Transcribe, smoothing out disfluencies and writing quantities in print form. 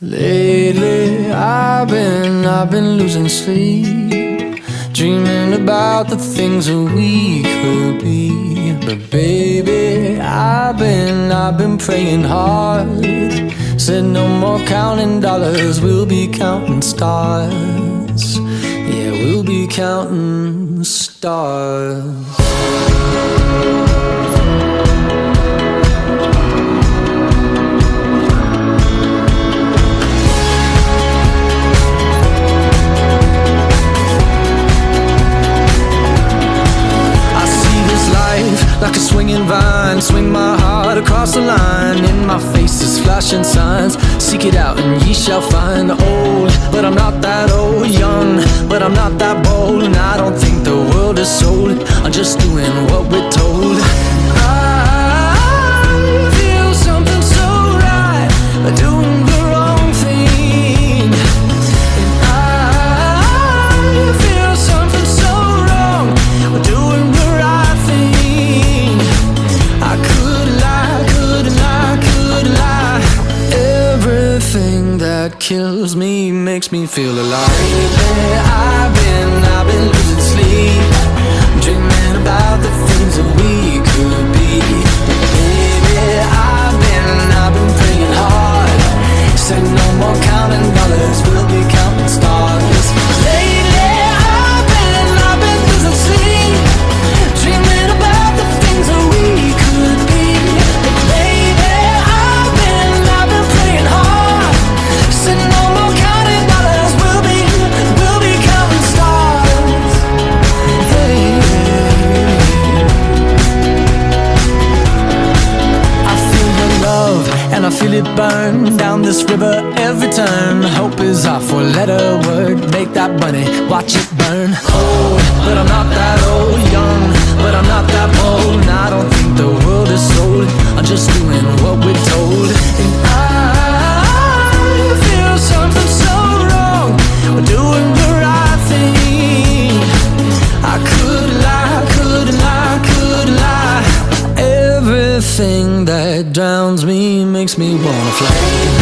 Lately I've been losing sleep, dreaming about the things that we could be. But baby, I've been praying hard. Said no more counting dollars, we'll be counting stars. Yeah, we'll be counting stars. Like a swinging vine, swing my heart across the line. In my face is flashing signs. Seek it out and ye shall find. Old, but I'm not that old. Young, but I'm not that bold. And I don't think the world is sold. I'm just doing what we're told. I feel something so right, doing the wrong thing. And I feel something so wrong, doing the right thing. I could lie. Everything that kills me makes me feel alive. Lately I've been losing sleep, dreaming about the things that we could be. Baby, I've been praying hard. Said no more counting dollars, we'll be counting stars. Lately I've been losing sleep, dreaming about the things that we could be. Baby, I've been praying hard. Said no more counting dollars, we'll be counting stars. Hey, I feel your love and I feel it burn down this river every turn. Hope is our four-letter word. Make that money, watch it burn. Old, but I'm not that old. Young, but I'm not that bold. And I don't think the world is sold. I'm just doing what we're told. And I feel something so wrong, we're doing the right thing. I could lie. Everything that drowns me makes me wanna fly.